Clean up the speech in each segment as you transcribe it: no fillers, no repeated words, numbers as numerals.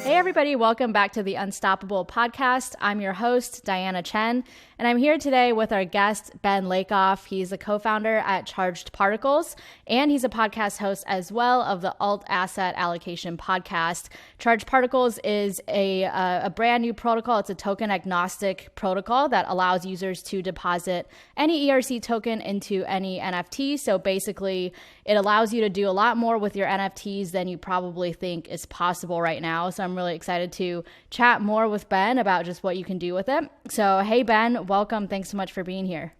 Hey everybody, welcome back to the Unstoppable podcast. I'm your host, Diana Chen, and I'm here today with our guest, Ben Lakoff. He's a co-founder at Charged Particles, and he's a podcast host as well of the Alt Asset Allocation podcast. Charged Particles is a brand new protocol. It's a token agnostic protocol that allows users to deposit any ERC token into any NFT. So basically, it allows you to do a lot more with your NFTs than you probably think is possible right now. So I'm really excited to chat more with Ben about just what you can do with it. So, hey, Ben, welcome. Thanks so much for being here.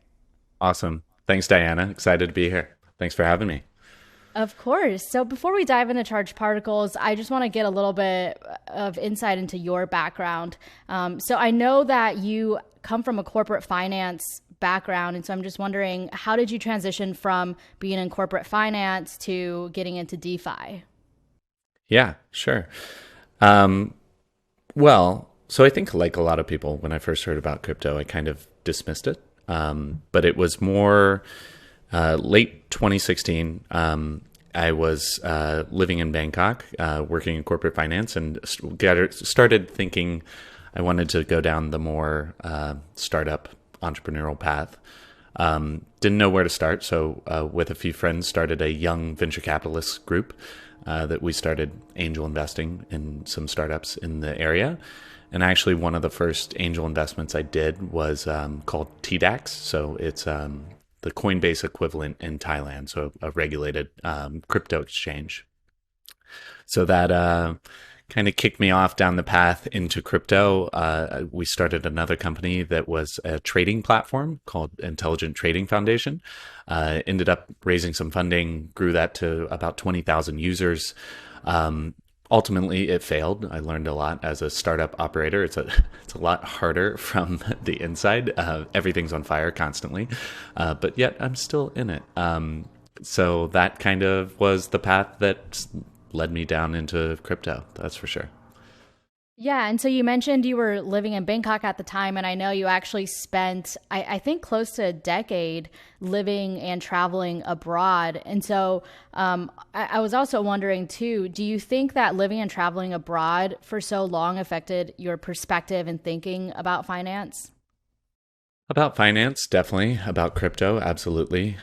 Awesome. Thanks, Diana. Excited to be here. Thanks for having me. Of course. So before we dive into Charged Particles, I just want to get a little bit of insight into your background. So I know that you come from a corporate finance background. And so I'm just wondering, how did you transition from being in corporate finance to getting into DeFi? Yeah, sure. Well, so I think like a lot of people, when I first heard about crypto, I kind of dismissed it. But it was more late 2016. I was living in Bangkok, working in corporate finance, and started thinking I wanted to go down the more startup entrepreneurial path. Didn't know where to start, so with a few friends started a young venture capitalist group that we started angel investing in some startups in the area. And actually one of the first angel investments I did was called TDAX. So it's the Coinbase equivalent in Thailand, so a regulated crypto exchange. So that kind of kicked me off down the path into crypto. We started another company that was a trading platform called Intelligent Trading Foundation. Ended up raising some funding, grew that to about 20,000 users. Ultimately, it failed. I learned a lot as a startup operator. It's a lot harder from the inside. Everything's on fire constantly, but yet I'm still in it. So that kind of was the path that led me down into crypto. That's for sure. Yeah. And so you mentioned you were living in Bangkok at the time, and I know you actually spent, I think, close to a decade living and traveling abroad. And so I was also wondering, too, do you think that living and traveling abroad for so long affected your perspective and thinking about finance? About finance, definitely. About crypto, absolutely.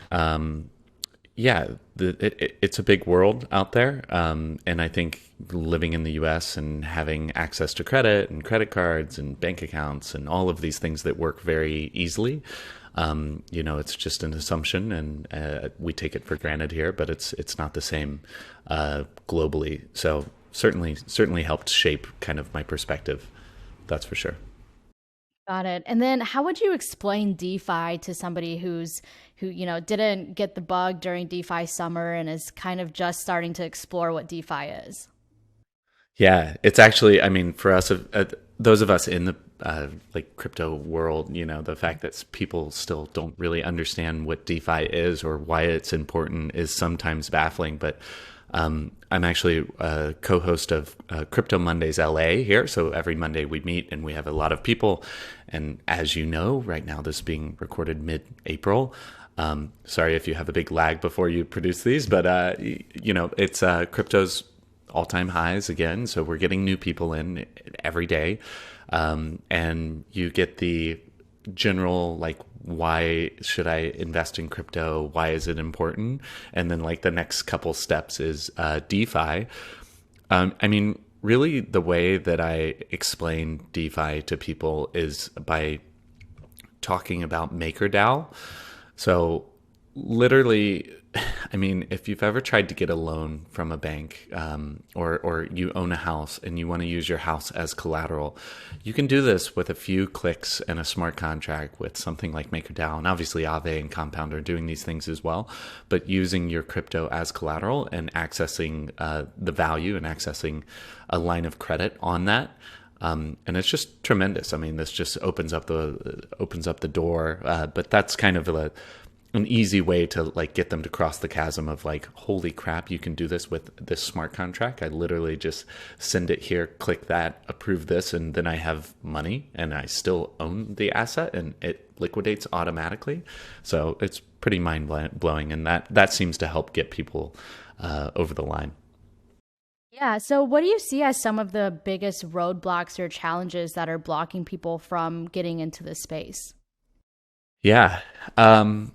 Yeah, it's a big world out there. And I think living in the US and having access to credit and credit cards and bank accounts and all of these things that work very easily, it's just an assumption, and we take it for granted here, but it's not the same globally. So certainly helped shape kind of my perspective. That's for sure. Got it. And then how would you explain DeFi to somebody who didn't get the bug during DeFi summer and is kind of just starting to explore what DeFi is? Yeah, it's actually, I mean, for us, those of us in the crypto world, the fact that people still don't really understand what DeFi is or why it's important is sometimes baffling. But I'm actually a co-host of Crypto Mondays LA here. So every Monday we meet and we have a lot of people. And as you know, right now this is being recorded mid-April. Sorry if you have a big lag before you produce these, but it's crypto's all-time highs again. So we're getting new people in every day. And you get the general, like, why should I invest in crypto? Why is it important? And then like the next couple steps is DeFi. I mean, really the way that I explain DeFi to people is by talking about MakerDAO. So literally, I mean, if you've ever tried to get a loan from a bank, or you own a house and you want to use your house as collateral, you can do this with a few clicks and a smart contract with something like MakerDAO. And obviously Aave and Compound are doing these things as well, but using your crypto as collateral and accessing the value and accessing a line of credit on that. And it's just tremendous. I mean, this just opens up the door, but that's kind of an easy way to like get them to cross the chasm of like, holy crap, you can do this with this smart contract. I literally just send it here, click that, approve this, and then I have money and I still own the asset and it liquidates automatically. So it's pretty mind blowing, and that seems to help get people over the line. Yeah. So, what do you see as some of the biggest roadblocks or challenges that are blocking people from getting into this space? Yeah. Um,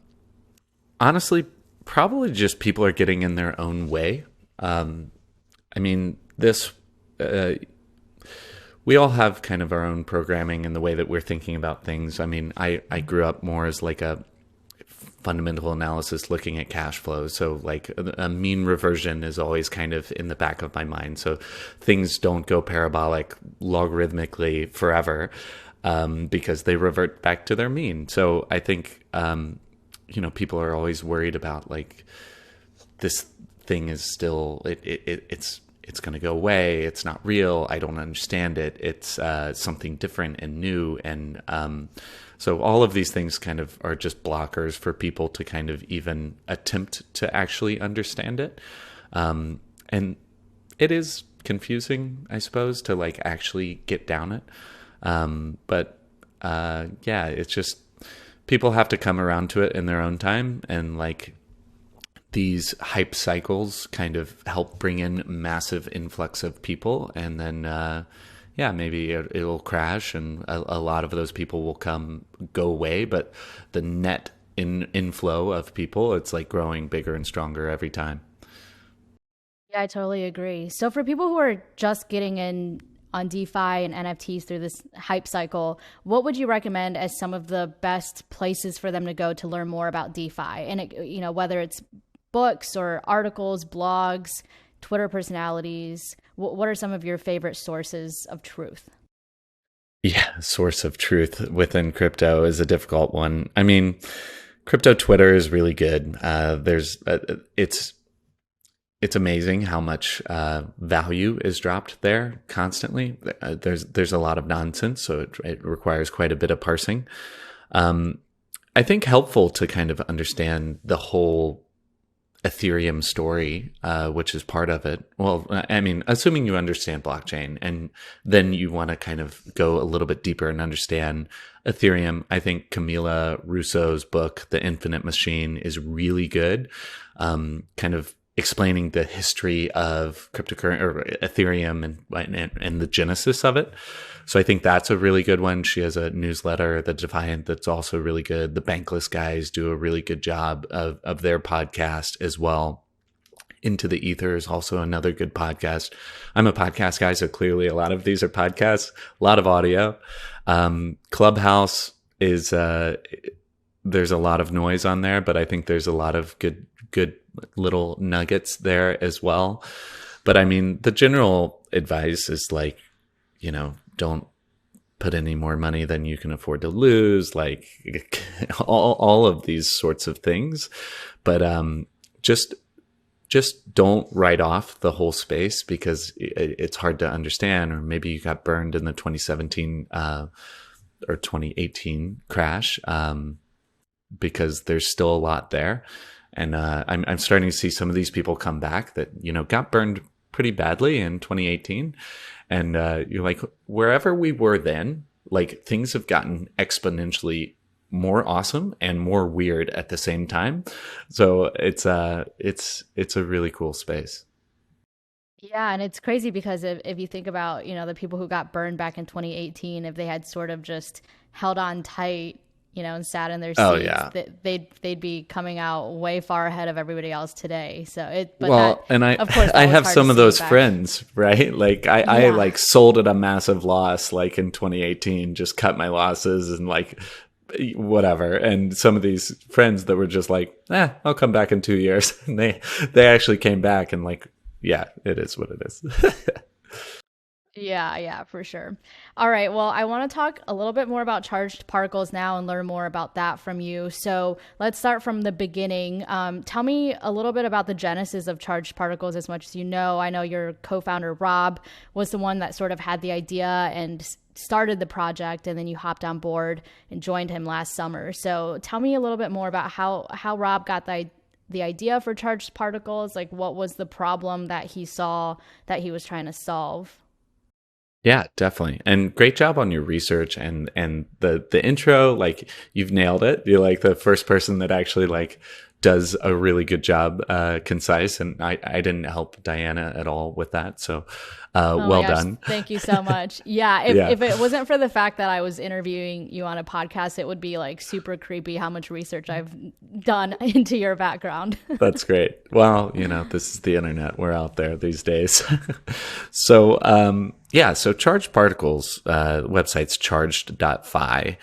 Honestly, probably just people are getting in their own way. Um, I mean, uh, we all have kind of our own programming and the way that we're thinking about things. I mean, I grew up more as like a fundamental analysis looking at cash flows. So like a mean reversion is always kind of in the back of my mind. So things don't go parabolic logarithmically forever because they revert back to their mean. So I think, people are always worried about like this thing is still, it's going to go away. It's not real. I don't understand it. It's something different and new. And so all of these things kind of are just blockers for people to kind of even attempt to actually understand it. And it is confusing, I suppose, to like actually get down it. But it's just people have to come around to it in their own time. And like these hype cycles kind of help bring in massive influx of people. And then, maybe it'll crash and a lot of those people will go away. But the net inflow of people, it's like growing bigger and stronger every time. Yeah, I totally agree. So, for people who are just getting in on DeFi and NFTs through this hype cycle, what would you recommend as some of the best places for them to go to learn more about DeFi? And whether it's books or articles, blogs, Twitter personalities, what are some of your favorite sources of truth? Yeah, source of truth within crypto is a difficult one. I mean, crypto Twitter is really good. It's amazing how much value is dropped there constantly. There's a lot of nonsense, so it requires quite a bit of parsing. I think helpful to kind of understand the whole Ethereum story, which is part of it. Well, I mean, assuming you understand blockchain and then you want to kind of go a little bit deeper and understand Ethereum. I think Camila Russo's book, The Infinite Machine, is really good. Kind of explaining the history of cryptocurrency or Ethereum and the genesis of it. So I think that's a really good one. She has a newsletter, The Defiant, that's also really good. The Bankless guys do a really good job of their podcast as well. Into the Ether is also another good podcast. I'm a podcast guy, so clearly a lot of these are podcasts, a lot of audio. Clubhouse is, there's a lot of noise on there, but I think there's a lot of good little nuggets there as well. But I mean, the general advice is like, don't put any more money than you can afford to lose, like all of these sorts of things. But just don't write off the whole space because it's hard to understand, or maybe you got burned in the 2017 or 2018 crash because there's still a lot there. And I'm starting to see some of these people come back that, got burned pretty badly in 2018. And you're like, wherever we were then, like things have gotten exponentially more awesome and more weird at the same time. So it's a really cool space. Yeah, and it's crazy because if you think about, the people who got burned back in 2018, if they had sort of just held on tight, and sat in their seats, Oh yeah, they'd be coming out way far ahead of everybody else today. So of course, I have some of those friends, right? Like I like sold at a massive loss, like in 2018, just cut my losses and like whatever. And some of these friends that were just like, I'll come back in 2 years. And they actually came back and like, yeah, it is what it is. Yeah, for sure. All right. Well, I want to talk a little bit more about charged particles now and learn more about that from you. So let's start from the beginning. Tell me a little bit about the genesis of charged particles as much as you know. I know your co-founder, Rob, was the one that sort of had the idea and started the project, and then you hopped on board and joined him last summer. So tell me a little bit more about how Rob got the idea for charged particles. Like, what was the problem that he saw that he was trying to solve? Yeah, definitely. And great job on your research and the intro, like you've nailed it. You're like the first person that actually like does a really good job, concise, and I didn't help Diana at all with that. So Oh my well gosh, done. thank you so much. Yeah, Yeah, if it wasn't for the fact that I was interviewing you on a podcast, it would be like super creepy how much research I've done into your background. that's great. Well, this is the internet. We're out there these days. So yeah, so Charged Particles website's charged.fi,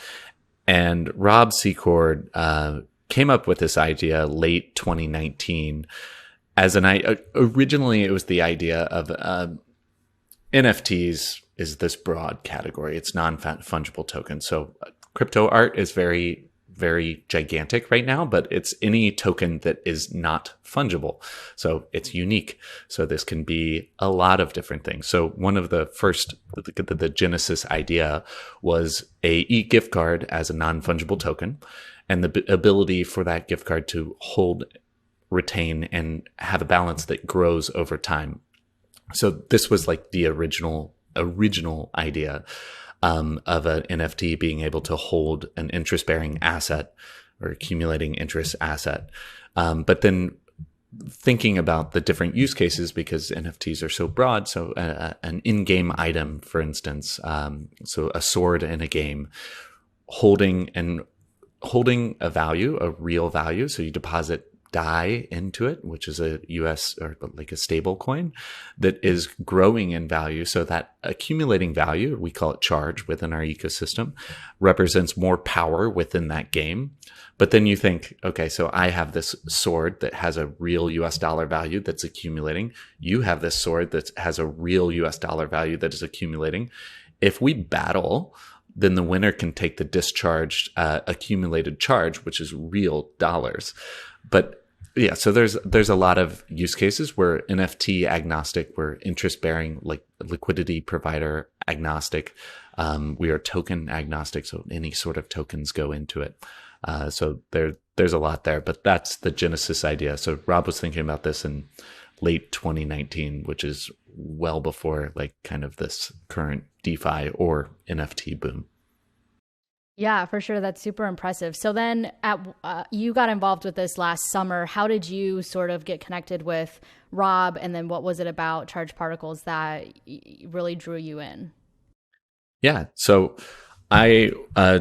and Rob Secord came up with this idea late 2019 as originally it was the idea of NFTs is this broad category. It's non-fungible tokens. So crypto art is very, very gigantic right now, but it's any token that is not fungible. So it's unique. So this can be a lot of different things. So one of the first, the genesis idea was a e-gift card as a non-fungible token, and the ability for that gift card to hold, retain, and have a balance that grows over time. So this was like the original idea of an NFT being able to hold an interest-bearing asset or accumulating interest asset. But then thinking about the different use cases, because NFTs are so broad. So an in-game item, for instance, so a sword in a game, holding a value, a real value. So you deposit DAI into it, which is a US or like a stable coin that is growing in value. So that accumulating value, we call it charge within our ecosystem, represents more power within that game. But then you think, okay, so I have this sword that has a real US dollar value that's accumulating. You have this sword that has a real US dollar value that is accumulating. If we battle, then the winner can take the discharged accumulated charge, which is real dollars. But yeah, so there's a lot of use cases. We're NFT agnostic, we're interest bearing, like liquidity provider agnostic. We are token agnostic, so any sort of tokens go into it. So there's a lot there, but that's the genesis idea. So Rob was thinking about this in late 2019, which is well before like kind of this current DeFi or NFT boom. Yeah, for sure. That's super impressive. So then you got involved with this last summer. How did you sort of get connected with Rob? And then what was it about Charged Particles that really drew you in? Yeah. So I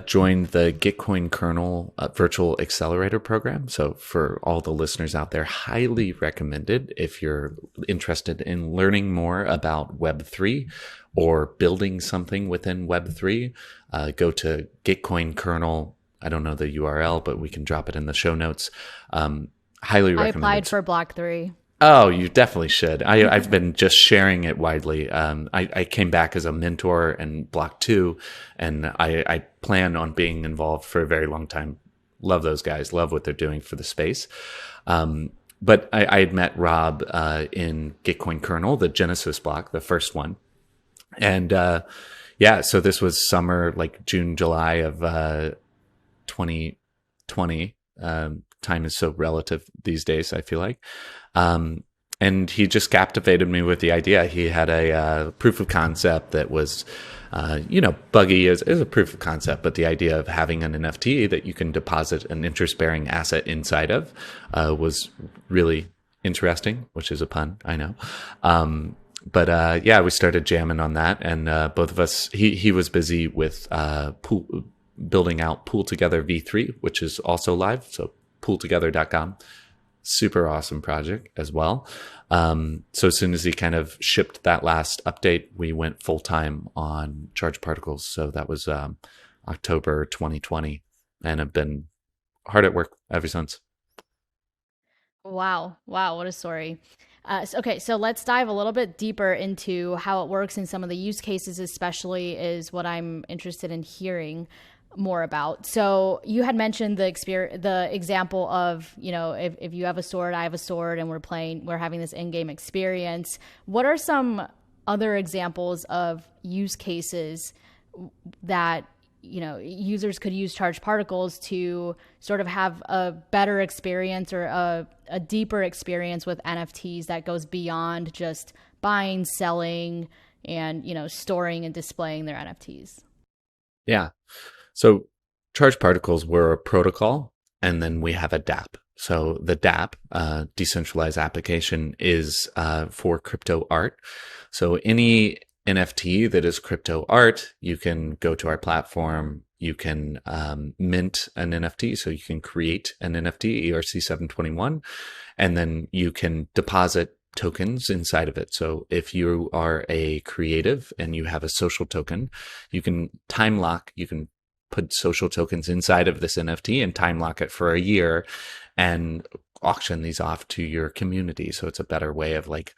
joined the Gitcoin Kernel Virtual Accelerator Program. So for all the listeners out there, highly recommended if you're interested in learning more about Web3 or building something within Web3. Go to Gitcoin Kernel. I don't know the URL, but we can drop it in the show notes. Highly recommended. I applied for Block 3. Oh, you definitely should. I've been just sharing it widely. I came back as a mentor in Block 2, and I plan on being involved for a very long time. Love those guys. Love what they're doing for the space. But I had met Rob in Gitcoin Kernel, the Genesis block, the first one. And yeah, so this was summer, like June, July of 2020. Time is so relative these days, I feel like. And he just captivated me with the idea. He had a proof of concept that was, buggy is a proof of concept, but the idea of having an NFT that you can deposit an interest-bearing asset inside of was really interesting, which is a pun, I know. But yeah, we started jamming on that, and both of us, he was busy with building out Pool Together V3, which is also live, so pooltogether.com. Super awesome project as well. So as soon as he kind of shipped that last update, we went full time on Charged Particles. So that was October 2020, and have been hard at work ever since. Wow. What a story. Okay, so let's dive a little bit deeper into how it works and some of the use cases, especially is what I'm interested in hearing more about. So you had mentioned the example of, if you have a sword, I have a sword, and we're having this in-game experience. What are some other examples of use cases that users could use Charged Particles to sort of have a better experience or a deeper experience with NFTs that goes beyond just buying, selling, and storing and displaying their NFTs? Yeah. So Charged Particles were a protocol, and then we have a dApp. So the DApp, decentralized application, is for crypto art. So any NFT that is crypto art, you can go to our platform. You can mint an NFT. So you can create an NFT, ERC-721, and then you can deposit tokens inside of it. So if you are a creative and you have a social token, you can time lock, you can put social tokens inside of this NFT and time lock it for a year and auction these off to your community. So it's a better way of like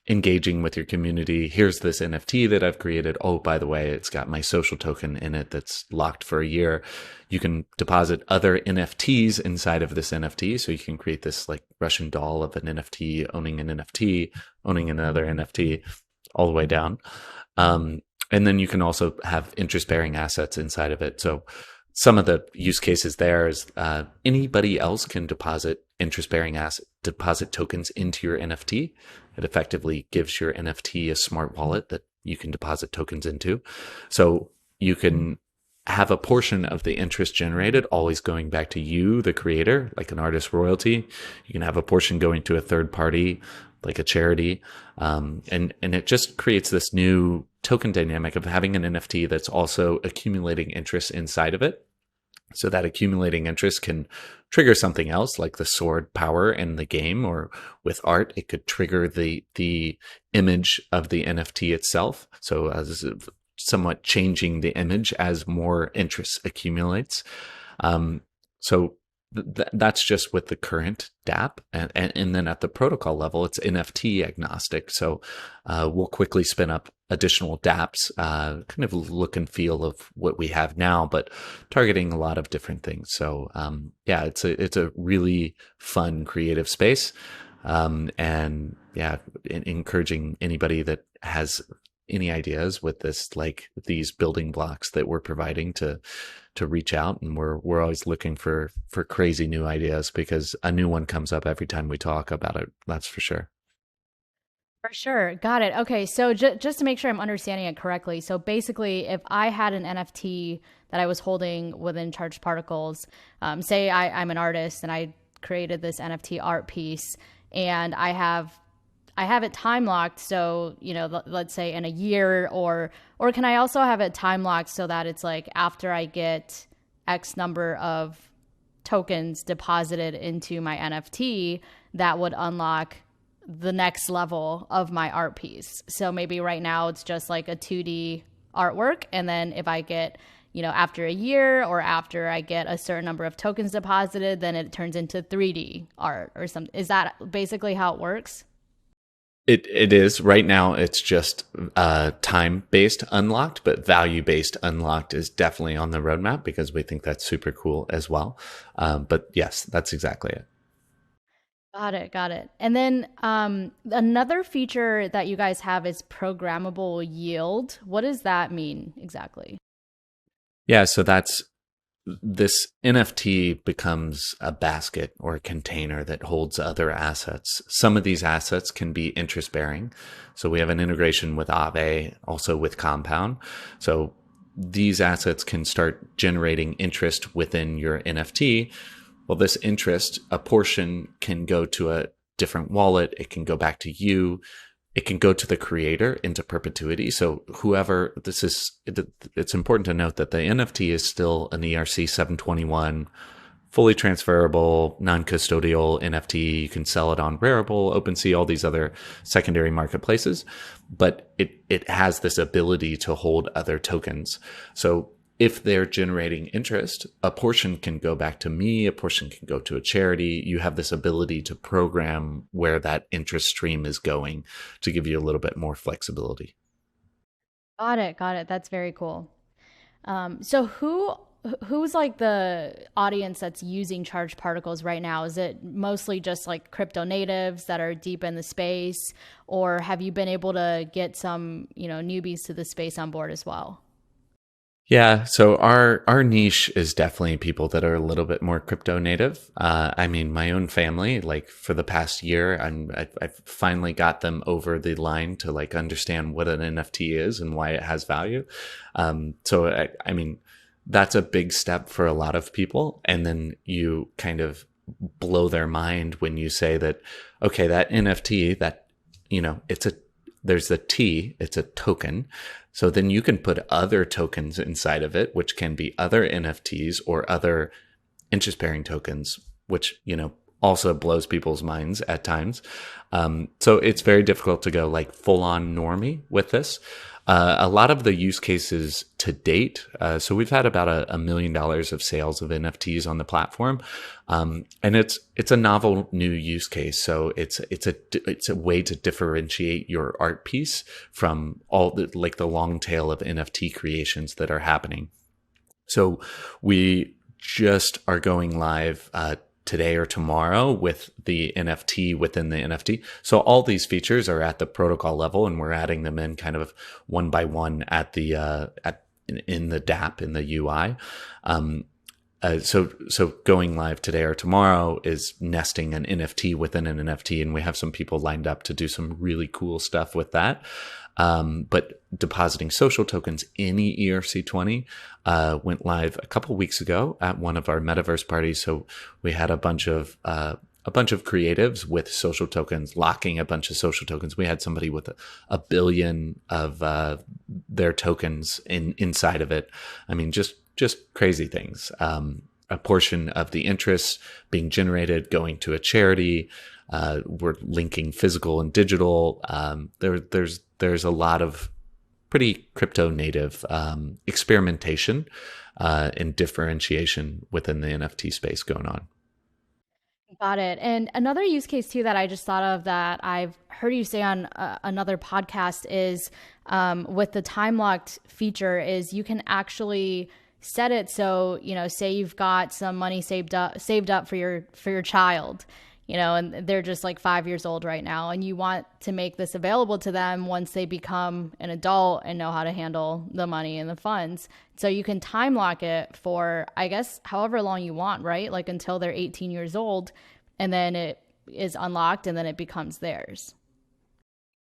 engaging with your community. Here's this NFT that I've created. Oh, by the way, it's got my social token in it that's locked for a year. You can deposit other NFTs inside of this NFT. So you can create this like Russian doll of an NFT, owning an NFT, owning another NFT, all the way down. And then you can also have interest-bearing assets inside of it. So some of the use cases there is anybody else can deposit interest-bearing deposit tokens into your NFT. It effectively gives your NFT a smart wallet that you can deposit tokens into. So you can have a portion of the interest generated always going back to you, the creator, like an artist royalty. You can have a portion going to a third party, like a charity. And it just creates this new token dynamic of having an NFT that's also accumulating interest inside of it. So that accumulating interest can trigger something else, like the sword power in the game, or with art, it could trigger the image of the NFT itself. So as somewhat changing the image as more interest accumulates. So that's just with the current DApp. And then at the protocol level, it's NFT agnostic. So we'll quickly spin up additional dApps, kind of look and feel of what we have now, but targeting a lot of different things. So yeah, it's a really fun creative space. And yeah, encouraging anybody that has any ideas with this, like these building blocks that we're providing, to reach out. And we're always looking for crazy new ideas, because a new one comes up every time we talk about it. That's for sure. For sure. Got it. Okay. So just to make sure I'm understanding it correctly. So basically, if I had an NFT that I was holding within Charged Particles, say I'm an artist and I created this NFT art piece, and I have it time locked. So, let's say in a year, or can I also have it time locked so that it's like after I get X number of tokens deposited into my NFT, that would unlock the next level of my art piece. So maybe right now it's just like a 2D artwork. And then if I get, after a year, or after I get a certain number of tokens deposited, then it turns into 3D art or something. Is that basically how it works? It is. Right now, it's just time-based unlocked, but value-based unlocked is definitely on the roadmap, because we think that's super cool as well. But yes, that's exactly it. Got it. And then another feature that you guys have is programmable yield. What does that mean exactly? Yeah, so this NFT becomes a basket or a container that holds other assets. Some of these assets can be interest bearing. So we have an integration with Aave, also with Compound. So these assets can start generating interest within your NFT. Well, this interest, a portion can go to a different wallet. It can go back to you. It can go to the creator into perpetuity. So whoever it's important to note that the NFT is still an ERC-721, fully transferable, non-custodial NFT. You can sell it on Rarible, OpenSea, all these other secondary marketplaces, but it has this ability to hold other tokens. So if they're generating interest, a portion can go back to me, a portion can go to a charity. You have this ability to program where that interest stream is going to give you a little bit more flexibility. Got it. That's very cool. So who's like the audience that's using Charged Particles right now? Is it mostly just like crypto natives that are deep in the space, or have you been able to get some, newbies to the space on board as well? Yeah, so our niche is definitely people that are a little bit more crypto native. I mean, my own family, like for the past year, I've finally got them over the line to like understand what an NFT is and why it has value. So I mean, that's a big step for a lot of people. And then you kind of blow their mind when you say that, okay, that NFT, that, there's the T, it's a token. So then you can put other tokens inside of it, which can be other NFTs or other interest-bearing tokens, which, also blows people's minds at times. So it's very difficult to go like full-on normie with this. A lot of the use cases to date, so we've had about $1 million of sales of NFTs on the platform, and it's a novel new use case. So it's a way to differentiate your art piece from all the long tail of NFT creations that are happening. So we just are going live today or tomorrow with the NFT within the NFT. So all these features are at the protocol level, and we're adding them in kind of one by one at the in the dApp, in the UI. So going live today or tomorrow is nesting an NFT within an NFT, and we have some people lined up to do some really cool stuff with that. But depositing social tokens in ERC20 went live a couple weeks ago at one of our metaverse parties. So we had a bunch of creatives with social tokens, locking a bunch of social tokens. We had somebody with a billion of their tokens inside of it. I mean, just crazy things. A portion of the interest being generated going to a charity. We're linking physical and digital. There's a lot of pretty crypto native experimentation and differentiation within the NFT space going on. Got it. And another use case too that I just thought of that I've heard you say on another podcast is with the time locked feature is you can actually set it so, say you've got some money saved up for your child, and they're just like 5 years old right now, and you want to make this available to them once they become an adult and know how to handle the money and the funds. So you can time lock it for, I guess, however long you want, right? Like until they're 18 years old, and then it is unlocked and then it becomes theirs.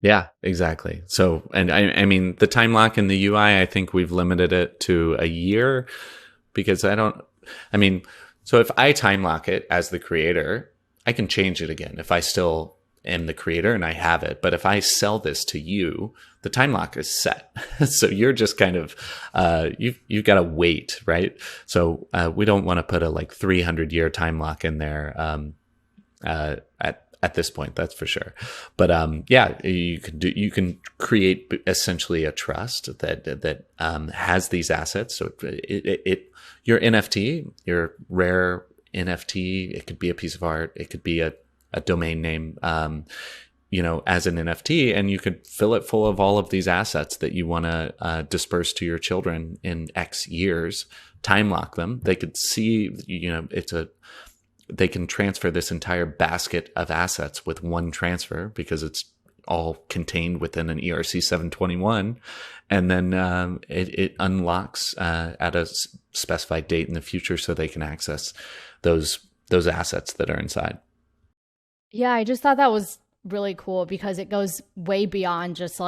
Yeah, exactly. So, and I mean, the time lock in the UI, I think we've limited it to a year because so if I time lock it as the creator, I can change it again if I still am the creator and I have it. But if I sell this to you, the time lock is set. So you're just kind of, you've got to wait, right? So we don't want to put a 300-year time lock in there at this point, that's for sure. But you can create essentially a trust that has these assets. So your NFT, your rare NFT, it could be a piece of art, it could be a domain name, as an NFT, and you could fill it full of all of these assets that you want to disperse to your children in X years. Time lock them. They could see, they can transfer this entire basket of assets with one transfer because it's all contained within an ERC 721. And then it unlocks at a specified date in the future so they can access those assets that are inside. Yeah, I just thought that was really cool because it goes way beyond just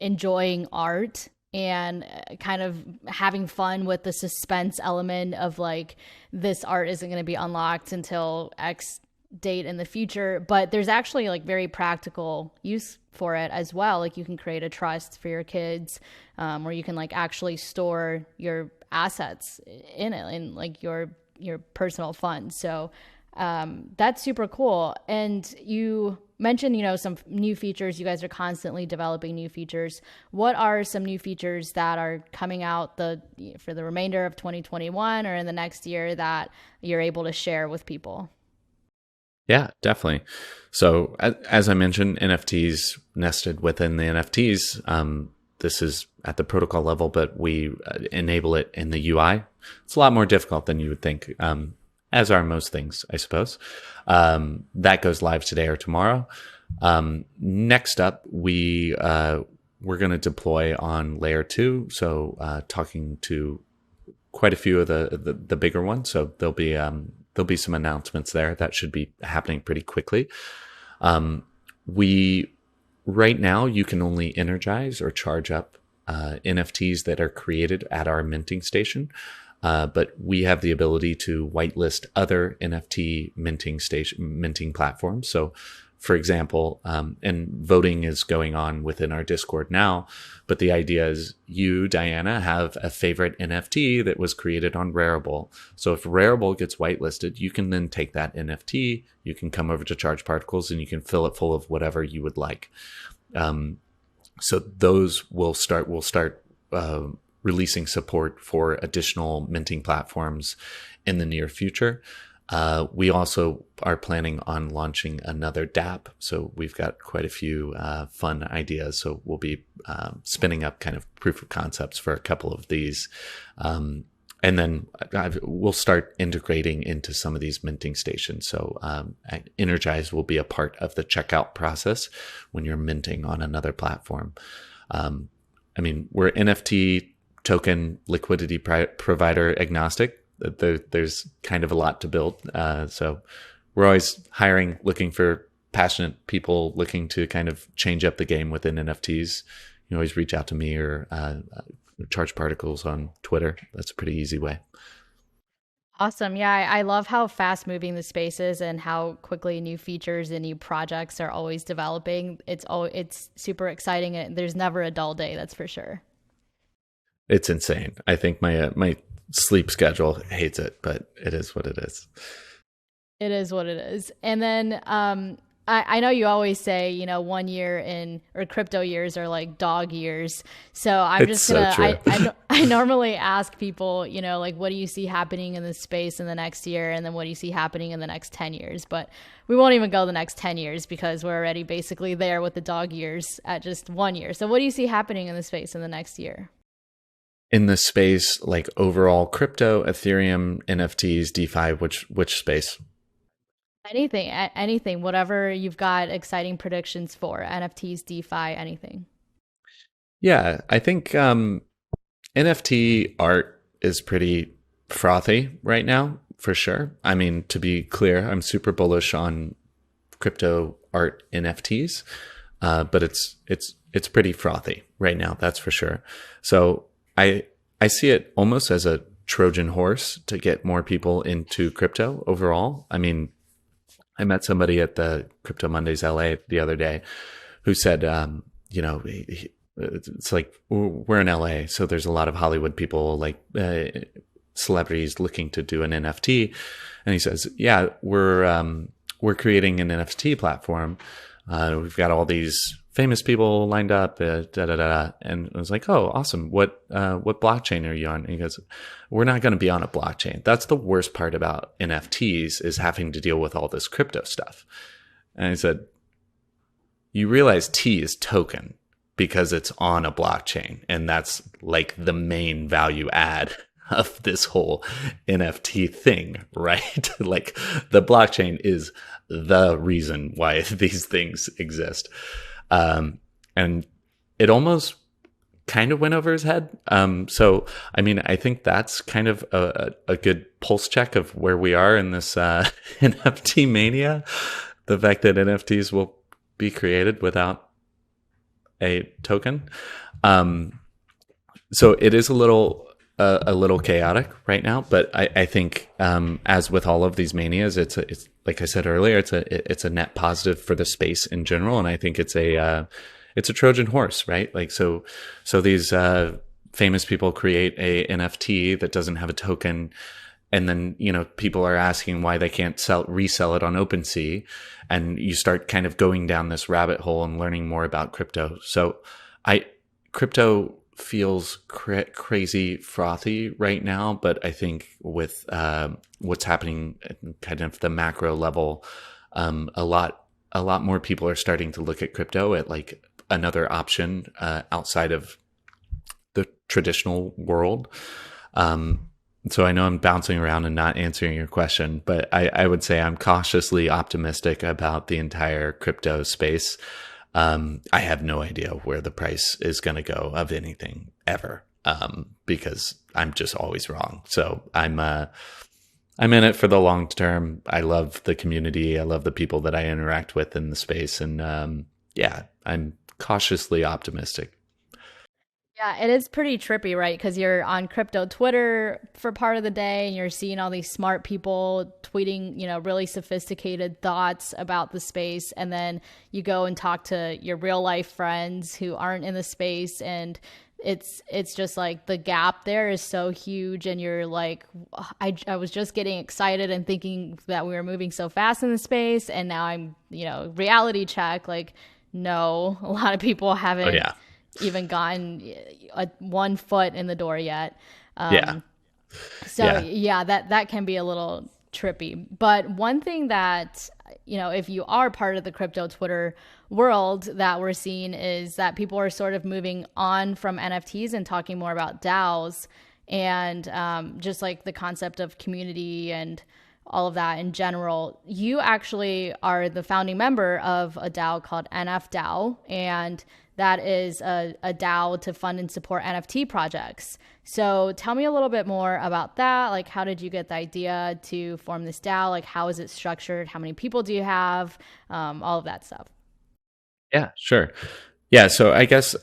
enjoying art and kind of having fun with the suspense element of this art isn't going to be unlocked until X date in the future, but there's actually very practical use for it as well. You can create a trust for your kids where you can actually store your assets in it, in your personal funds. So that's super cool. And you mentioned, some new features. You guys are constantly developing new features. What are some new features that are coming out for the remainder of 2021 or in the next year that you're able to share with people? Yeah, definitely. So as I mentioned, NFTs nested within the NFTs. This is at the protocol level, but we enable it in the UI. It's a lot more difficult than you would think. As are most things, I suppose. That goes live today or tomorrow. Next up, we're going to deploy on layer 2. So talking to quite a few of the bigger ones. So there'll be some announcements there that should be happening pretty quickly. Right now, you can only energize or charge up NFTs that are created at our minting station. But we have the ability to whitelist other NFT minting platforms. So, for example, and voting is going on within our Discord now, but the idea is you, Diana, have a favorite NFT that was created on Rarible. So if Rarible gets whitelisted, you can then take that NFT, you can come over to Charge Particles, and you can fill it full of whatever you would like. So those will start releasing support for additional minting platforms in the near future. We also are planning on launching another DApp. So we've got quite a few fun ideas. So we'll be spinning up kind of proof of concepts for a couple of these. And then we'll start integrating into some of these minting stations. So Energize will be a part of the checkout process when you're minting on another platform. I mean, we're NFT token liquidity provider agnostic. There's kind of a lot to build. So we're always hiring, looking for passionate people looking to kind of change up the game within NFTs. You can always reach out to me or Charge Particles on Twitter. That's a pretty easy way. Awesome. Yeah, I love how fast moving the space is and how quickly new features and new projects are always developing. It's super exciting, and there's never a dull day, that's for sure. It's insane. I think my sleep schedule hates it, but it is what it is. It is what it is. And then I know you always say, 1 year or crypto years are like dog years. So I'm It's just gonna, so true. I normally ask people, like, what do you see happening in this space in the next year? And then what do you see happening in the next 10 years? But we won't even go the next 10 years because we're already basically there with the dog years at just 1 year. So what do you see happening in the space in the next year? In the space, like overall crypto, Ethereum, NFTs, DeFi, which space? Anything, whatever you've got exciting predictions for, NFTs, DeFi, anything. Yeah, I think NFT art is pretty frothy right now, for sure. I mean, to be clear, I'm super bullish on crypto art NFTs, but it's pretty frothy right now, that's for sure. So I see it almost as a Trojan horse to get more people into crypto overall. I mean, I met somebody at the Crypto Mondays LA the other day who said, it's like we're in LA, so there's a lot of Hollywood people, like celebrities looking to do an NFT, and he says, "Yeah, we're creating an NFT platform. We've got all these famous people lined up, and I was like, oh, awesome. What blockchain are you on? And he goes, we're not going to be on a blockchain. That's the worst part about NFTs is having to deal with all this crypto stuff. And I said, you realize T is token because it's on a blockchain. And that's like the main value add of this whole NFT thing, right? Like the blockchain is the reason why these things exist. And it almost kind of went over his head. So, I mean, I think that's kind of a good pulse check of where we are in this NFT mania. The fact that NFTs will be created without a token. So it is a little chaotic right now, but I think as with all of these manias, it's like I said earlier, it's a net positive for the space in general, and I think it's a Trojan horse, right? Like so these famous people create a NFT that doesn't have a token, and then people are asking why they can't resell it on OpenSea, and you start kind of going down this rabbit hole and learning more about crypto. So crypto feels crazy frothy right now, but I think with what's happening at kind of the macro level, a lot more people are starting to look at crypto at like another option outside of the traditional world. So I know I'm bouncing around and not answering your question, but I would say I'm cautiously optimistic about the entire crypto space. I have no idea where the price is going to go of anything ever, because I'm just always wrong. So I'm in it for the long term. I love the community. I love the people that I interact with in the space. And yeah, I'm cautiously optimistic. Yeah, it is pretty trippy, right? Because you're on crypto Twitter for part of the day and you're seeing all these smart people tweeting, really sophisticated thoughts about the space. And then you go and talk to your real life friends who aren't in the space, and it's just like the gap there is so huge, and you're like, I was just getting excited and thinking that we were moving so fast in the space, and now I'm, reality check, like, no, a lot of people Oh haven't yeah. even gotten 1 foot in the door yet. Yeah. So Yeah. yeah, that can be a little trippy. But one thing that, if you are part of the crypto Twitter world, that we're seeing is that people are sort of moving on from NFTs and talking more about DAOs, and just like the concept of community and all of that in general. You actually are the founding member of a DAO called nfDAO, and that is a DAO to fund and support NFT projects. So tell me a little bit more about that. Like, how did you get the idea to form this DAO? Like, how is it structured? How many people do you have? All of that stuff. Yeah, sure. Yeah, so I guess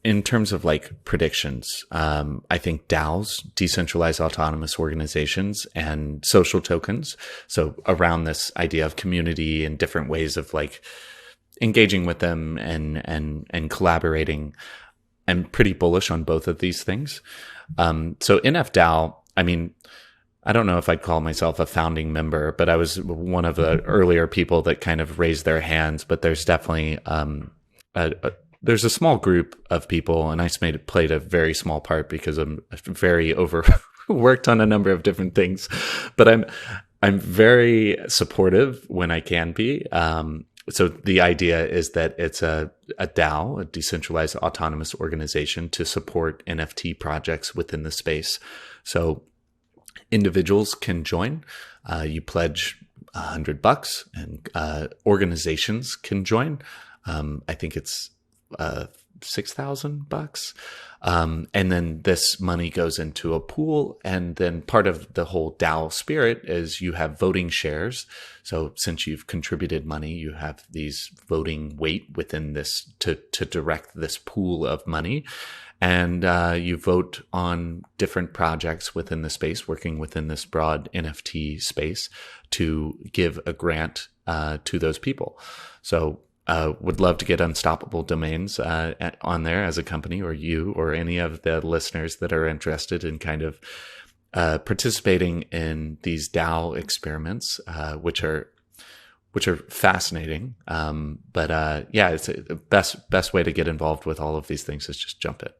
in terms of like predictions, I think DAOs, decentralized autonomous organizations, and social tokens. So around this idea of community and different ways of like engaging with them and collaborating. I'm pretty bullish on both of these things. So nfDAO, I mean, I don't know if I'd call myself a founding member, but I was one of the earlier people that kind of raised their hands. But there's definitely there's a small group of people, and I played a very small part because I'm very overworked on a number of different things. But I'm very supportive when I can be. So the idea is that it's a DAO, a decentralized autonomous organization, to support NFT projects within the space. So individuals can join. You pledge $100, and organizations can join. I think it's $6,000. And then this money goes into a pool. And then part of the whole DAO spirit is you have voting shares. So since you've contributed money, you have these voting weight within this to direct this pool of money. And you vote on different projects within the space, working within this broad NFT space, to give a grant to those people. So would love to get Unstoppable Domains on there as a company, or you or any of the listeners that are interested in kind of participating in these DAO experiments, which are fascinating. But yeah, it's the best way to get involved with all of these things is just jump in.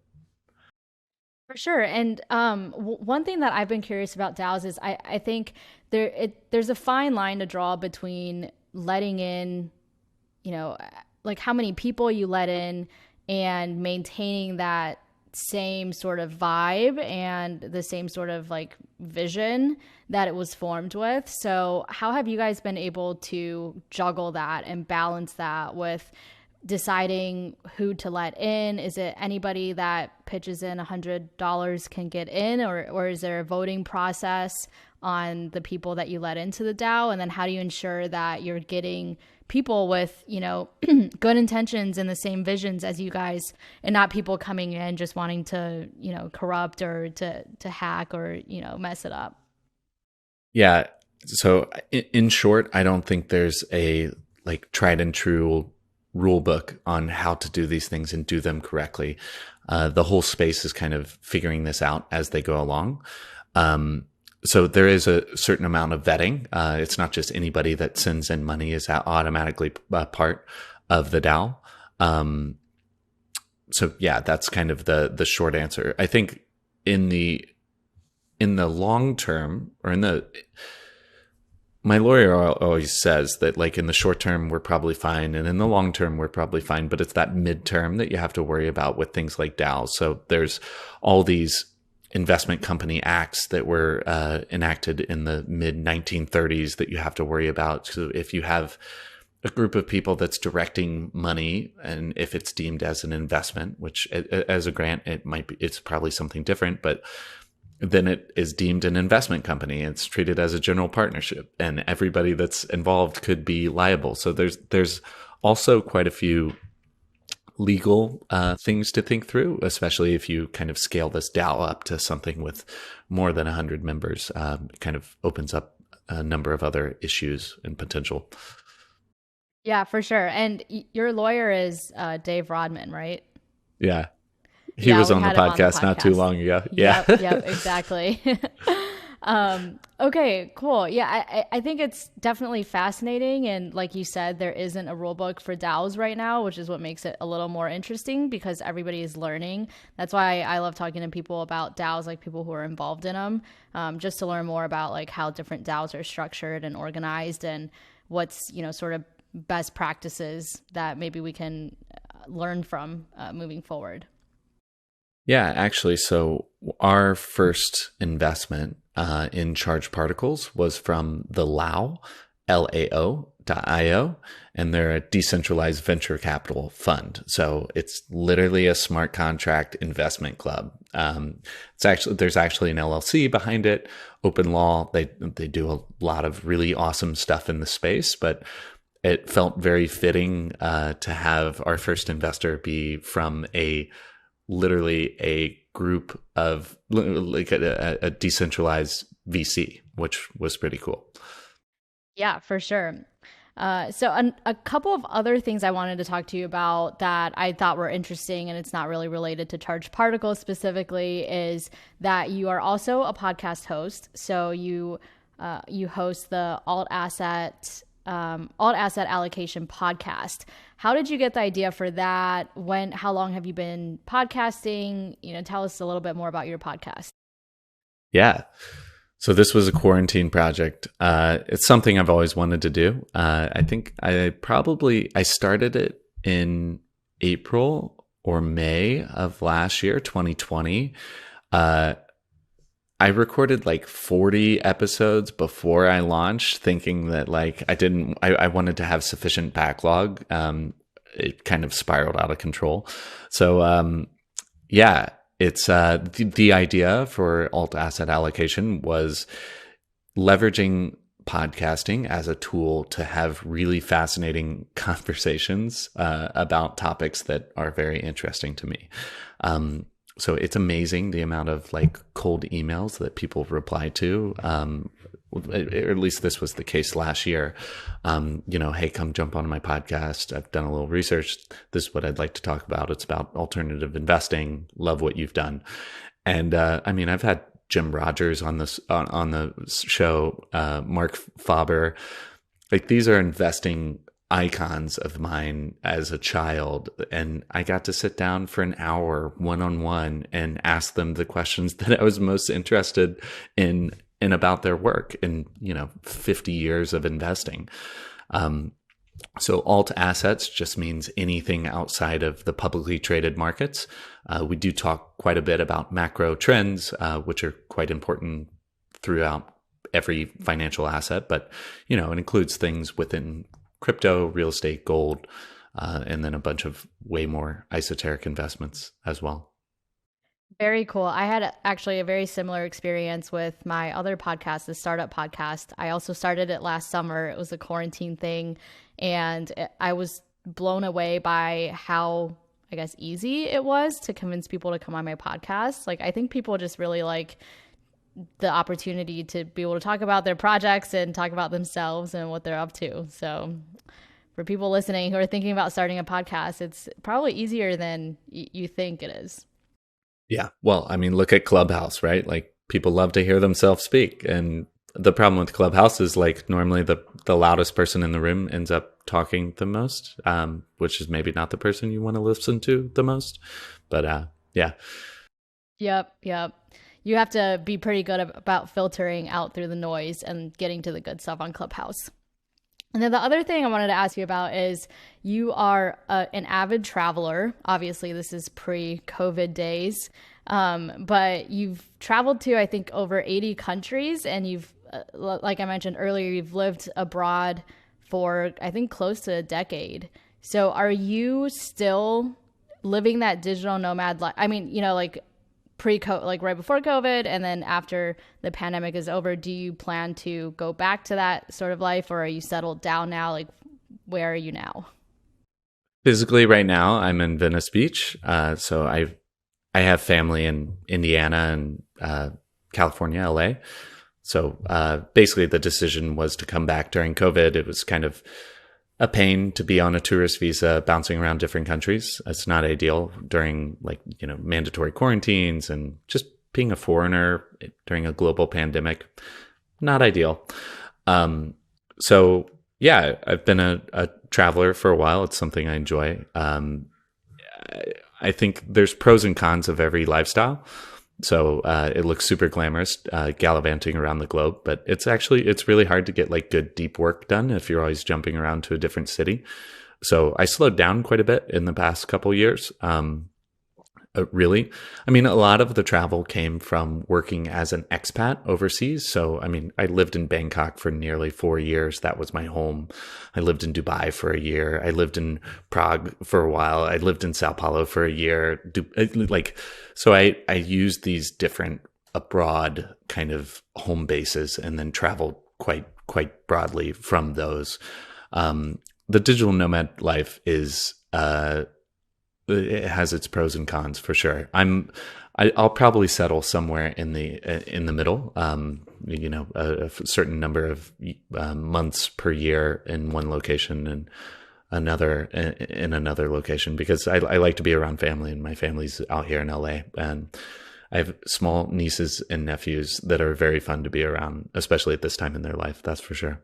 For sure. And one thing that I've been curious about DAOs is I think there's a fine line to draw between letting in, like how many people you let in, and maintaining that same sort of vibe and the same sort of like vision that it was formed with. So how have you guys been able to juggle that and balance that with deciding who to let in? Is it anybody that pitches in $100 can get in, or is there a voting process on the people that you let into the DAO? And then how do you ensure that you're getting people with, good intentions and the same visions as you guys, and not people coming in just wanting to, corrupt or to hack or, mess it up? Yeah. So in short, I don't think there's a like tried and true rule book on how to do these things and do them correctly. The whole space is kind of figuring this out as they go along. So there is a certain amount of vetting. It's not just anybody that sends in money is automatically part of the DAO. So yeah, that's kind of the short answer. I think in the long term, or my lawyer always says that like in the short term, we're probably fine. And in the long term, we're probably fine. But it's that midterm that you have to worry about with things like DAOs. So there's all these investment company acts that were enacted in the mid 1930s that you have to worry about. So if you have a group of people that's directing money, and if it's deemed as an investment, which as a grant, it's probably something different, but then it is deemed an investment company. It's treated as a general partnership, and everybody that's involved could be liable. So there's also quite a few legal things to think through, especially if you kind of scale this DAO up to something with more than 100 members. It kind of opens up a number of other issues and potential. Yeah, for sure. And your lawyer is Dave Rodman, right? Yeah. He was on the podcast not too long ago. Yeah. Yep, exactly. Okay, cool. Yeah, I think it's definitely fascinating. And like you said, there isn't a rule book for DAOs right now, which is what makes it a little more interesting because everybody is learning. That's why I love talking to people about DAOs, like people who are involved in them, just to learn more about like how different DAOs are structured and organized and what's, sort of best practices that maybe we can learn from moving forward. Yeah, actually, so our first investment in charged particles was from the LAO, LAO.io, and they're a decentralized venture capital fund. So it's literally a smart contract investment club. There's actually an LLC behind it, open law. They do a lot of really awesome stuff in the space, but it felt very fitting to have our first investor be from literally a group of like a decentralized VC, which was pretty cool. Yeah, for sure. So a couple of other things I wanted to talk to you about that I thought were interesting, and it's not really related to charged particles specifically, is that you are also a podcast host. So you host the Alt Asset Allocation podcast. How did you get the idea for that? How long have you been podcasting? Tell us a little bit more about your podcast. Yeah. So this was a quarantine project. It's something I've always wanted to do. I think I started it in April or May of last year, 2020. I recorded like 40 episodes before I launched, thinking that I wanted to have sufficient backlog. It kind of spiraled out of control. So, it's the idea for Alt Asset Allocation was leveraging podcasting as a tool to have really fascinating conversations about topics that are very interesting to me. So it's amazing the amount of like cold emails that people reply to. Or at least this was the case last year. Hey, come jump on my podcast. I've done a little research. This is what I'd like to talk about. It's about alternative investing. Love what you've done. And I've had Jim Rogers on this on the show, Mark Faber. Like these are investing icons of mine as a child, and I got to sit down for an hour one-on-one and ask them the questions that I was most interested in about their work in 50 years of investing. So alt assets just means anything outside of the publicly traded markets. We do talk quite a bit about macro trends, which are quite important throughout every financial asset, but it includes things within crypto, real estate, gold, and then a bunch of way more esoteric investments as well. Very cool. I had actually a very similar experience with my other podcast, the Startup Podcast. I also started it last summer. It was a quarantine thing, and I was blown away by how, I guess, easy it was to convince people to come on my podcast. Like, I think people just really like the opportunity to be able to talk about their projects and talk about themselves and what they're up to. So for people listening who are thinking about starting a podcast, it's probably easier than you think it is. Yeah. Well, look at Clubhouse, right? Like people love to hear themselves speak. And the problem with Clubhouse is like normally the loudest person in the room ends up talking the most, which is maybe not the person you want to listen to the most. But yeah. Yep. You have to be pretty good about filtering out through the noise and getting to the good stuff on Clubhouse. And then the other thing I wanted to ask you about is you are an avid traveler. Obviously, this is pre-COVID days, but you've traveled to, I think, over 80 countries. And you've, like I mentioned earlier, you've lived abroad for, I think, close to a decade. So are you still living that digital nomad life? Like like right before COVID, and then after the pandemic is over, do you plan to go back to that sort of life, or are you settled down now? Like, where are you now? Physically, right now, I'm in Venice Beach. So I have family in Indiana and California, LA. So basically, the decision was to come back during COVID. It was kind of a pain to be on a tourist visa, bouncing around different countries. It's not ideal during mandatory quarantines and just being a foreigner during a global pandemic. Not ideal. So yeah, I've been a traveler for a while. It's something I enjoy. I think there's pros and cons of every lifestyle. So it looks super glamorous, gallivanting around the globe, but it's really hard to get like good deep work done if you're always jumping around to a different city. So I slowed down quite a bit in the past couple years. Really, I mean, a lot of the travel came from working as an expat overseas. So, I mean, I lived in Bangkok for nearly 4 years. That was my home. I lived in Dubai for a year. I lived in Prague for a while. I lived in Sao Paulo for a year. So I used these different abroad kind of home bases and then traveled quite broadly from those. The digital nomad life is, it has its pros and cons for sure. I'll probably settle somewhere in the middle. A certain number of months per year in one location and another in another location, because I like to be around family, and my family's out here in LA, and I have small nieces and nephews that are very fun to be around, especially at this time in their life. That's for sure.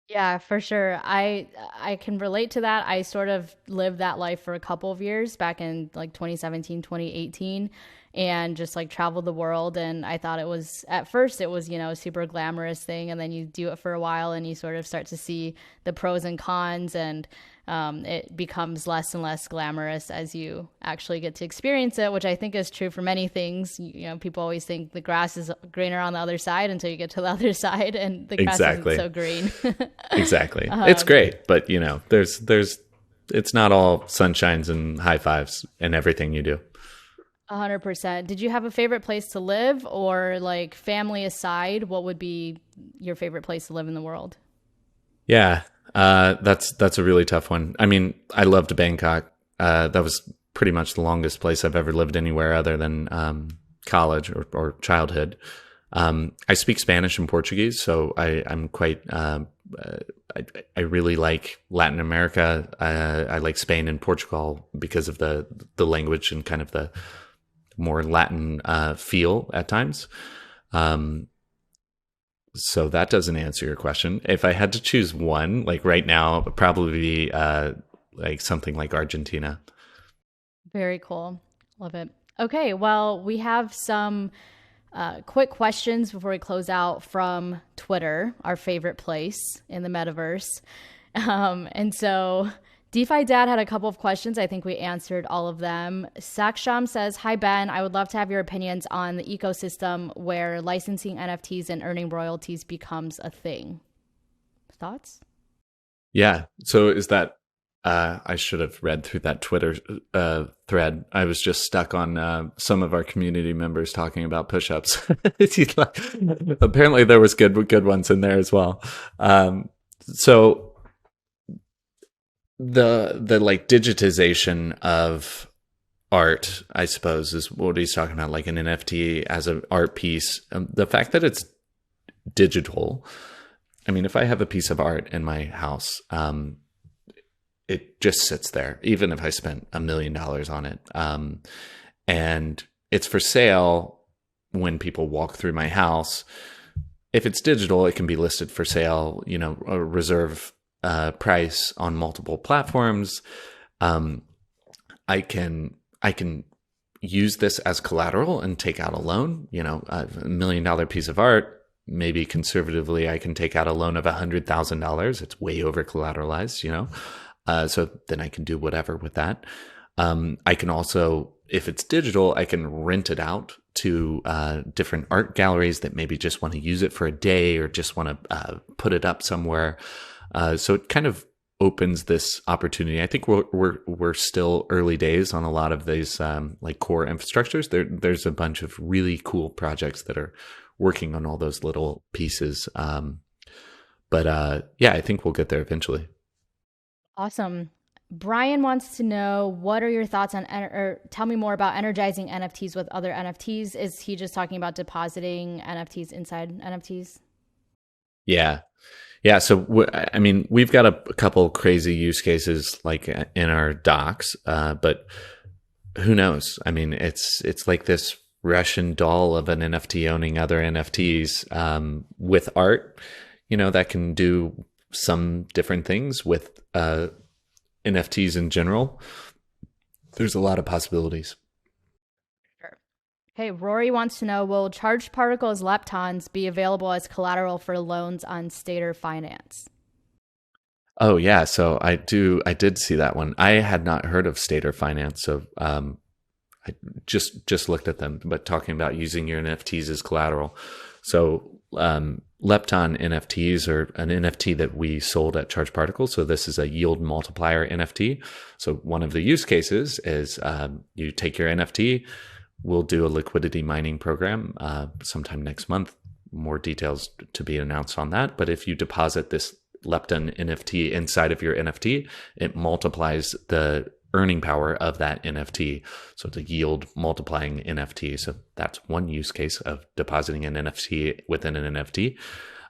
Yeah, for sure. I can relate to that. I sort of lived that life for a couple of years back in like 2017, 2018, and just like traveled the world. And I thought at first it was, a super glamorous thing. And then you do it for a while and you sort of start to see the pros and cons, and it becomes less and less glamorous as you actually get to experience it, which I think is true for many things. People always think the grass is greener on the other side until you get to the other side, and the grass Exactly. isn't so green. Exactly. It's great, but it's not all sunshines and high fives in everything you do. 100%. Did you have a favorite place to live, or like family aside, what would be your favorite place to live in the world? Yeah, that's a really tough one. I mean, I loved Bangkok. That was pretty much the longest place I've ever lived anywhere other than college or childhood. I speak Spanish and Portuguese, so I'm quite. I really like Latin America. I like Spain and Portugal because of the language and kind of the more Latin feel at times. So that doesn't answer your question. If I had to choose one, like right now, it would probably be like something like Argentina. Very cool. Love it. Okay, well, we have some quick questions before we close out from Twitter, our favorite place in the metaverse. And so DeFi Dad had a couple of questions. I think we answered all of them. Saksham says, "Hi, Ben. I would love to have your opinions on the ecosystem where licensing NFTs and earning royalties becomes a thing." Thoughts? Yeah. So is that, I should have read through that Twitter thread. I was just stuck on some of our community members talking about push-ups. Apparently there was good ones in there as well. So the like digitization of art, I suppose, is what he's talking about, like an NFT as an art piece. The fact that it's digital. I mean, if I have a piece of art in my house, it just sits there, even if I spent $1 million on it. And it's for sale when people walk through my house. If it's digital, it can be listed for sale, a reserve price on multiple platforms. I can use this as collateral and take out a loan. A $1 million piece of art. Maybe conservatively, I can take out a loan of $100,000. It's way over collateralized, so then I can do whatever with that. I can also, if it's digital, I can rent it out to different art galleries that maybe just want to use it for a day or just want to put it up somewhere. So it kind of opens this opportunity. I think we're still early days on a lot of these like core infrastructures. There's a bunch of really cool projects that are working on all those little pieces. But yeah, I think we'll get there eventually. Awesome. Brian wants to know, what are your thoughts on, or tell me more about energizing NFTs with other NFTs. Is he just talking about depositing NFTs inside NFTs? Yeah. Yeah. So, I mean, we've got a couple crazy use cases like in our docs, but who knows? I mean, it's like this Russian doll of an NFT owning other NFTs with art, that can do some different things with NFTs in general. There's a lot of possibilities. Sure. Hey, Rory wants to know, will charged particles leptons be available as collateral for loans on Stater Finance? Oh yeah, so I did see that one. I had not heard of Stater Finance, so I just looked at them, but talking about using your NFTs as collateral. So Lepton NFTs are an NFT that we sold at Charged Particles. So this is a yield multiplier NFT. So one of the use cases is you take your NFT, we'll do a liquidity mining program sometime next month. More details to be announced on that. But if you deposit this Lepton NFT inside of your NFT, it multiplies the earning power of that NFT. So it's a yield multiplying NFT. So that's one use case of depositing an NFT within an NFT.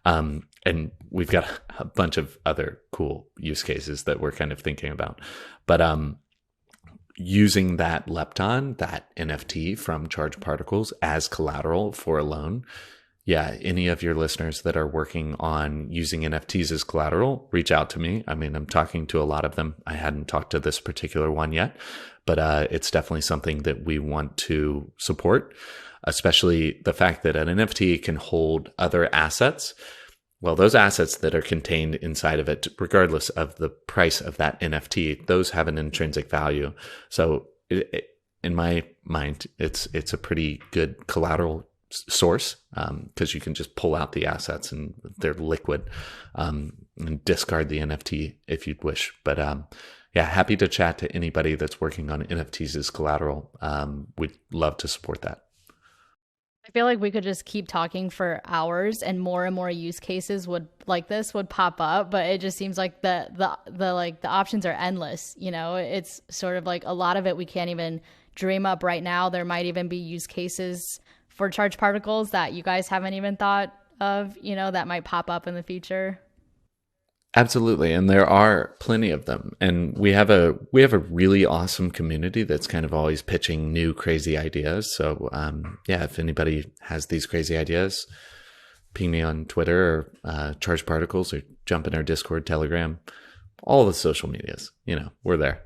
And we've got a bunch of other cool use cases that we're kind of thinking about. But using that Lepton, that NFT from Charged Particles as collateral for a loan, yeah, any of your listeners that are working on using NFTs as collateral, reach out to me. I mean, I'm talking to a lot of them. I hadn't talked to this particular one yet, but it's definitely something that we want to support, especially the fact that an NFT can hold other assets. Well, those assets that are contained inside of it, regardless of the price of that NFT, those have an intrinsic value. So in my mind, it's a pretty good collateral source because you can just pull out the assets and they're liquid and discard the NFT if you'd wish. But yeah, happy to chat to anybody that's working on NFTs as collateral. We'd love to support that. I feel like we could just keep talking for hours and more use cases would pop up, but it just seems like the options are endless. It's sort of like a lot of it we can't even dream up right now. There might even be use cases for charged particles that you guys haven't even thought of, that might pop up in the future. Absolutely. And there are plenty of them. And we have a really awesome community that's kind of always pitching new crazy ideas. So yeah, if anybody has these crazy ideas, ping me on Twitter or Charged Particles, or jump in our Discord, Telegram, all the social medias, we're there.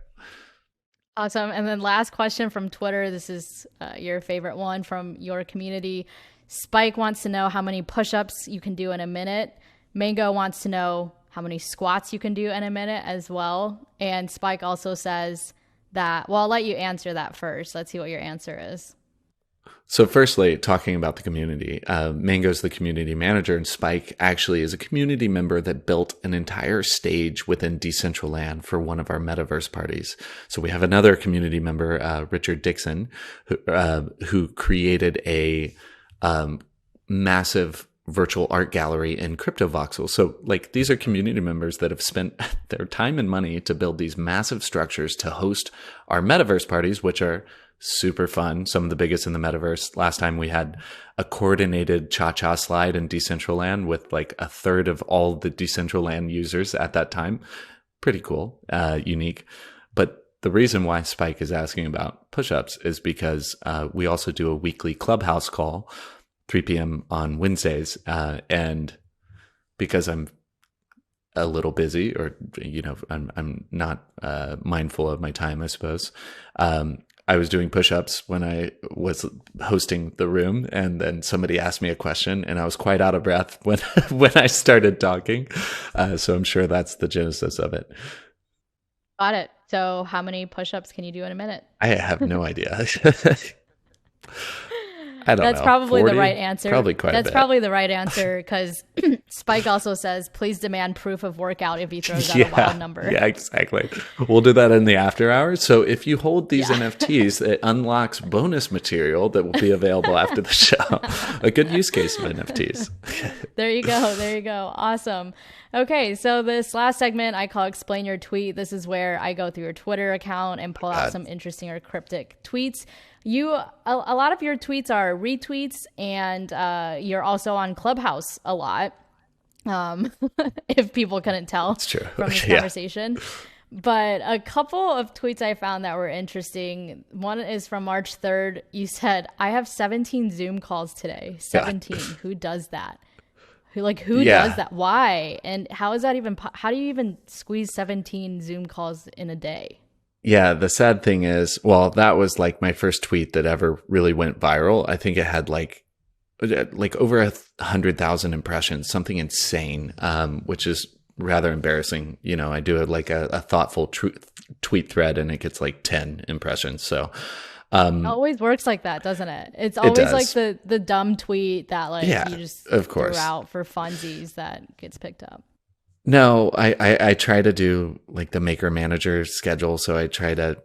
Awesome. And then last question from Twitter. This is your favorite one from your community. Spike wants to know how many push-ups you can do in a minute. Mango wants to know how many squats you can do in a minute as well. And Spike also says that, well, I'll let you answer that first. Let's see what your answer is. So firstly, talking about the community, Mango's the community manager, and Spike actually is a community member that built an entire stage within Decentraland for one of our metaverse parties. So we have another community member, Richard Dixon, who created a massive virtual art gallery in CryptoVoxel. So like these are community members that have spent their time and money to build these massive structures to host our metaverse parties, which are super fun. Some of the biggest in the metaverse. Last time we had a coordinated cha-cha slide in Decentraland with like a third of all the Decentraland users at that time. Pretty cool, unique. But the reason why Spike is asking about push-ups is because we also do a weekly Clubhouse call, 3 p.m. on Wednesdays. And because I'm a little busy, or, I'm not mindful of my time, I suppose. I was doing push-ups when I was hosting the room, and then somebody asked me a question, and I was quite out of breath when when I started talking. So I'm sure that's the genesis of it. Got it. So how many push-ups can you do in a minute? I have no idea. I don't know. That's probably 40? the right answer. Probably quite a bit. That's probably the right answer because Spike also says, please demand proof of workout if he throws out a wild number. Yeah, exactly. We'll do that in the after hours. So if you hold these NFTs, it unlocks bonus material that will be available after the show. A good use case of NFTs. There you go. There you go. Awesome. Okay, so this last segment I call Explain Your Tweet. This is where I go through your Twitter account and pull out some interesting or cryptic tweets. A lot of your tweets are retweets, and you're also on Clubhouse a lot. If people couldn't tell That's true. from this conversation. But a couple of tweets I found that were interesting. One is from March 3rd. You said, I have 17 Zoom calls today. 17. Yeah. Who does that? Who does that? Why? And how is that even, how do you even squeeze 17 Zoom calls in a day? Yeah, the sad thing is, well, that was like my first tweet that ever really went viral. I think it had like over 100,000 impressions, something insane, which is rather embarrassing. You know, I do a thoughtful tweet thread and it gets like 10 impressions. So it always works like that, doesn't it? It's always like the dumb tweet that you just threw out for funsies that gets picked up. No, I try to do like the maker manager schedule. So I try to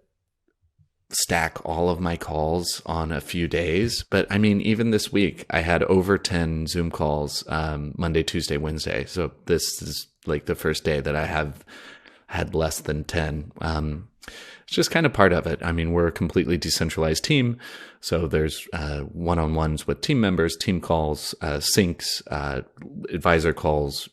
stack all of my calls on a few days. But I mean, even this week, I had over 10 Zoom calls Monday, Tuesday, Wednesday. So this is like the first day that I have had less than 10. It's just kind of part of it. I mean, we're a completely decentralized team. So there's one-on-ones with team members, team calls, syncs, advisor calls,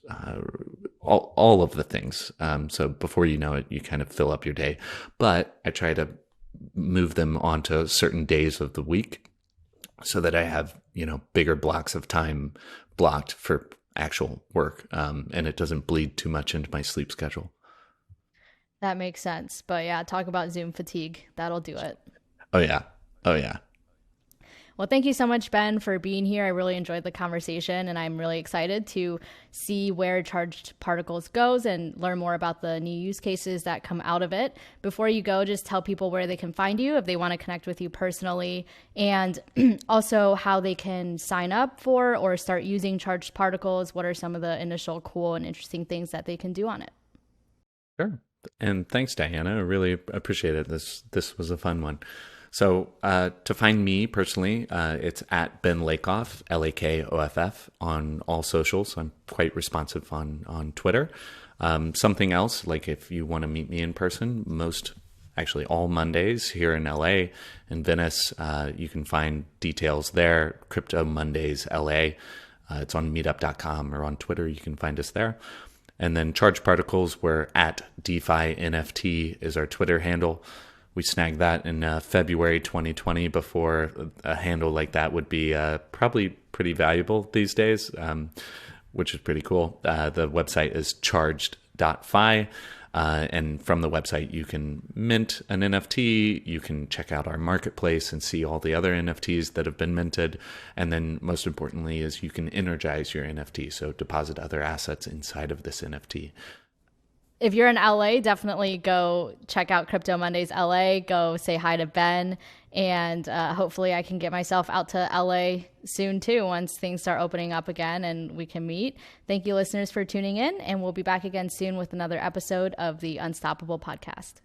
all of the things. So before you know it, you kind of fill up your day. But I try to move them onto certain days of the week so that I have, bigger blocks of time blocked for actual work. And it doesn't bleed too much into my sleep schedule. That makes sense. But yeah, talk about Zoom fatigue. That'll do it. Oh, yeah. Well, thank you so much, Ben, for being here. I really enjoyed the conversation, and I'm really excited to see where Charged Particles goes and learn more about the new use cases that come out of it. Before you go, just tell people where they can find you if they want to connect with you personally, and also how they can sign up for or start using Charged Particles. What are some of the initial cool and interesting things that they can do on it? Sure. And thanks, Diana. I really appreciate it. This was a fun one. So to find me personally, it's at Ben Lakoff, Lakoff, on all socials. I'm quite responsive on Twitter. Something else, like if you want to meet me in person, actually all Mondays here in LA and Venice, you can find details there, Crypto Mondays LA. It's on meetup.com or on Twitter. You can find us there. And then Charged Particles, we're at DeFi NFT is our Twitter handle. We snagged that in February 2020 before a handle like that would be probably pretty valuable these days, which is pretty cool. The website is charged.fi. And from the website, you can mint an NFT. You can check out our marketplace and see all the other NFTs that have been minted. And then most importantly is you can energize your NFT. So deposit other assets inside of this NFT. If you're in LA, definitely go check out Crypto Mondays LA. Go say hi to Ben. And hopefully I can get myself out to LA soon too, once things start opening up again and we can meet. Thank you, listeners, for tuning in. And we'll be back again soon with another episode of the Unstoppable Podcast.